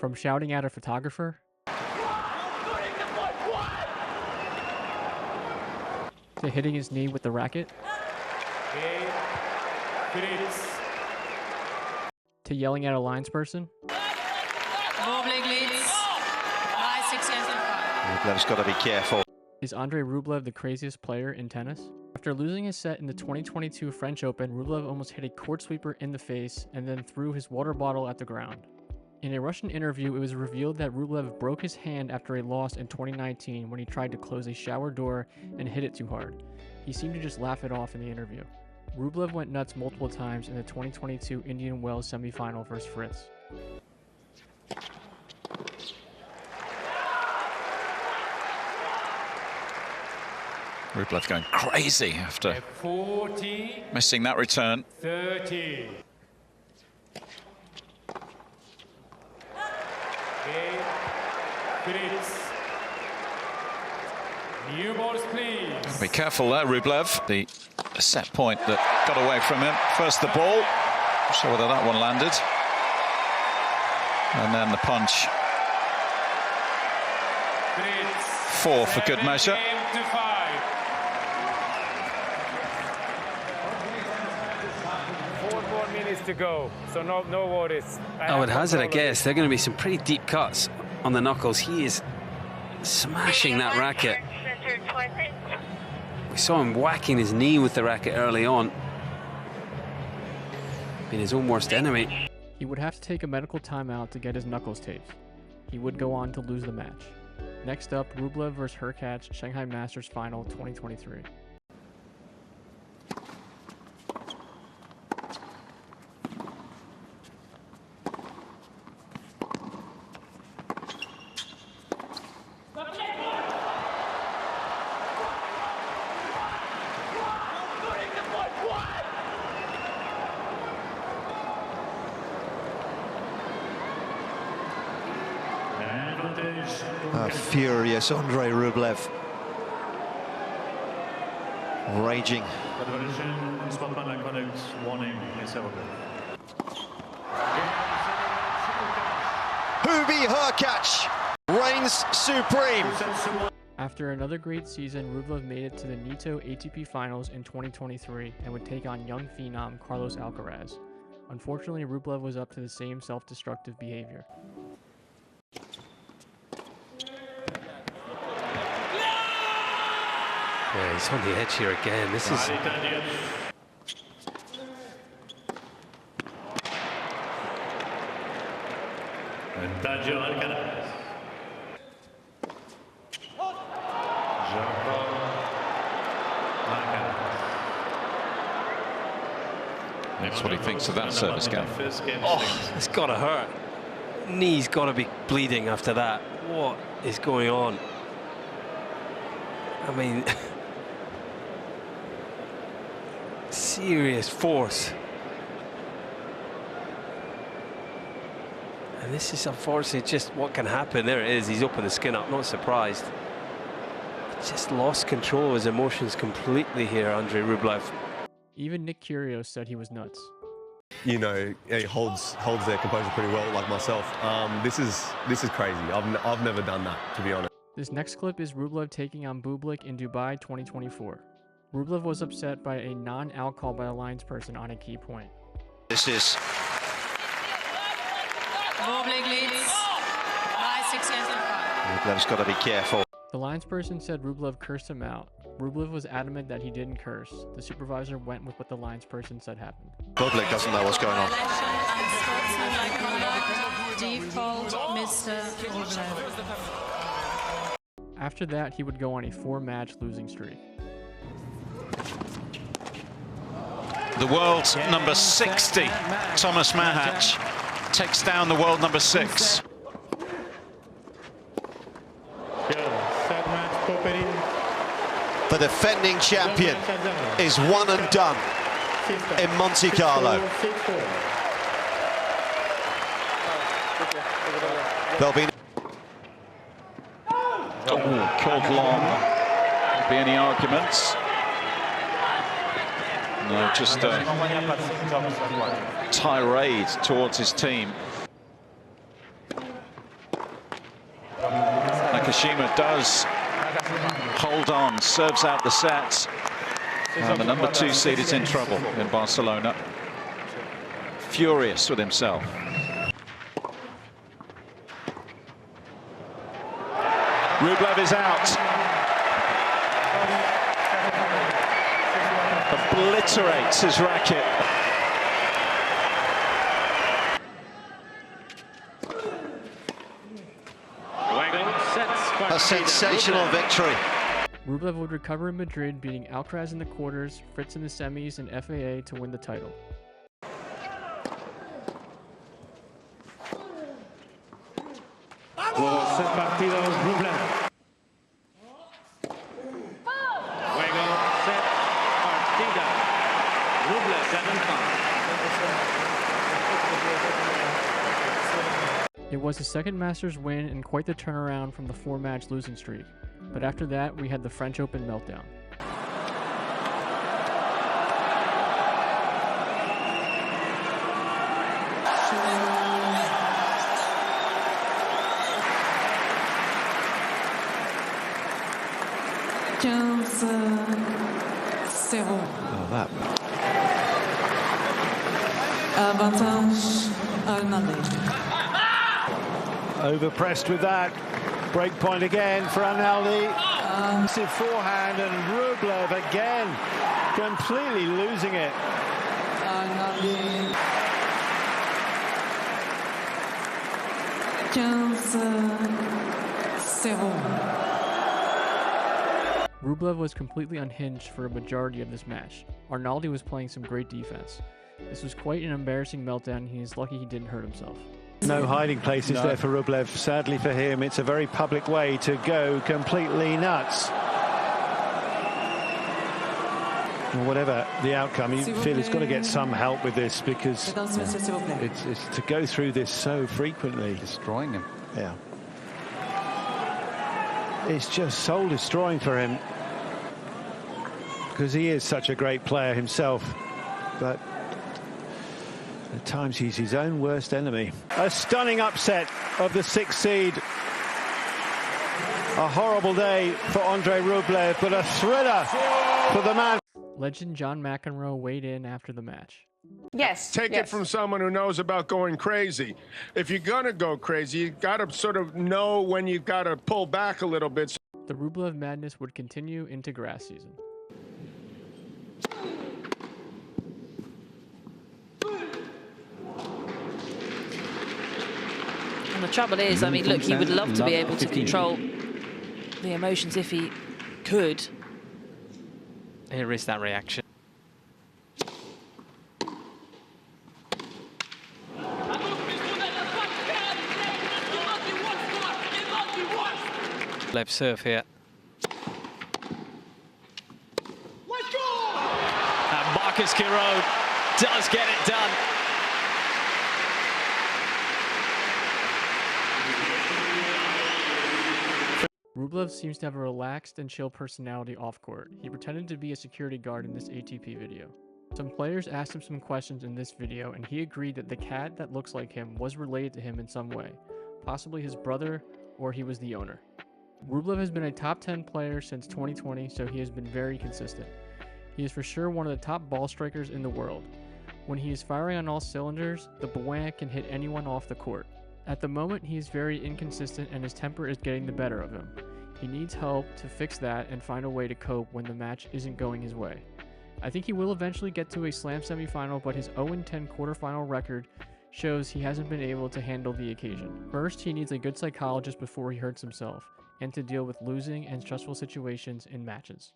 From shouting at a photographer to hitting his knee with the racket to yelling at a linesperson. Rublev's got to be careful. Is Andrei Rublev the craziest player in tennis? After losing his set in the 2022 French Open, Rublev almost hit a court sweeper in the face and then threw his water bottle at the ground. In a Russian interview, it was revealed that Rublev broke his hand after a loss in 2019 when he tried to close a shower door and hit it too hard. He seemed to just laugh it off in the interview. Rublev went nuts multiple times in the 2022 Indian Wells semifinal versus Fritz. Rublev going crazy after missing that return. 30. New balls, please. Be careful there, Rublev. The set point that got away from him. First the ball. Not sure whether that one landed. And then the punch. 4 for good measure. 4 more minutes to go, so no worries. I would hazard a guess there are going to be some pretty deep cuts on the knuckles. He is smashing that racket. We saw him whacking his knee with the racket early on. Being his own worst enemy. He would have to take a medical timeout to get his knuckles taped. He would go on to lose the match. Next up, Rublev vs. Hurkacz, Shanghai Masters Final 2023. Furious Andrei Rublev. Raging. Hubi Hurkacz reigns supreme. After another great season, Rublev made it to the Nitto ATP Finals in 2023 and would take on young phenom Carlos Alcaraz. Unfortunately, Rublev was up to the same self-destructive behavior. Yeah, he's on the edge here again. This is... That's what he thinks of that service game. Oh, it's got to hurt. Knee's got to be bleeding after that. What is going on? I mean... serious force. And this is unfortunately just what can happen. There it is, he's opened the skin up, not surprised. He just lost control of his emotions completely here, Andrei Rublev. Even Nick Kyrgios said he was nuts. You know, he holds their composure pretty well, like myself. This is crazy. I've never done that, to be honest. This next clip is Rublev taking on Bublik in Dubai 2024. Rublev was upset by a non-out call by a linesperson on a key point. This is... Rublev's got to be careful. The linesperson said Rublev cursed him out. Rublev was adamant that he didn't curse. The supervisor went with what the linesperson said happened. Bublik doesn't know what's going on. Default, Mr. Rublev. After that, he would go on a 4-match losing streak. The world's number 60, Thomas Machac, takes down the world number 6. The defending champion is one and done in Monte Carlo. There'll be Called long. Won't be any arguments. No, just a tirade towards his team. Nakashima does hold on, serves out the sets, and the number 2 seed is in trouble in Barcelona. Furious with himself. Rublev is out. Obliterates his racket. A sensational victory. Rublev would recover in Madrid, beating Alcaraz in the quarters, Fritz in the semis, and FAA to win the title. It was his second Masters win and quite the turnaround from the 4-match losing streak. But after that, we had the French Open meltdown. Oh, that. Avantage Arnaldi. Overpressed with that. Break point again for Arnaldi. Massive forehand, and Rublev again completely losing it. Arnaldi. 15-0. Rublev was completely unhinged for a majority of this match. Arnaldi was playing some great defense. This was quite an embarrassing meltdown, and he is lucky he didn't hurt himself. No hiding places there for Rublev. Sadly for him, it's a very public way to go completely nuts. Well, whatever the outcome, you feel he's got to get some help with this, because it's to go through this so frequently. Destroying him. Yeah. It's just soul destroying for him, because he is such a great player himself, but at times he's his own worst enemy. A stunning upset of the 6th seed. A horrible day for Andrei Rublev, but a thriller for the man. Legend John McEnroe weighed in after the match. Yes. Take it from someone who knows about going crazy. If you're going to go crazy, you got to sort of know when you've got to pull back a little bit. The Rublev madness would continue into grass season. And the trouble is, I mean, look, he would love to be able to control the emotions if he could. Here is that reaction. Left serve here. And Marcus Giroud does get it done. Rublev seems to have a relaxed and chill personality off-court. He pretended to be a security guard in this ATP video. Some players asked him some questions in this video, and he agreed that the cat that looks like him was related to him in some way, possibly his brother, or he was the owner. Rublev has been a top 10 player since 2020, so he has been very consistent. He is for sure one of the top ball strikers in the world. When he is firing on all cylinders, the Bouin can hit anyone off the court. At the moment, he is very inconsistent and his temper is getting the better of him. He needs help to fix that and find a way to cope when the match isn't going his way. I think he will eventually get to a slam semifinal, but his 0-10 quarterfinal record shows he hasn't been able to handle the occasion. First, he needs a good psychologist before he hurts himself, and to deal with losing and stressful situations in matches.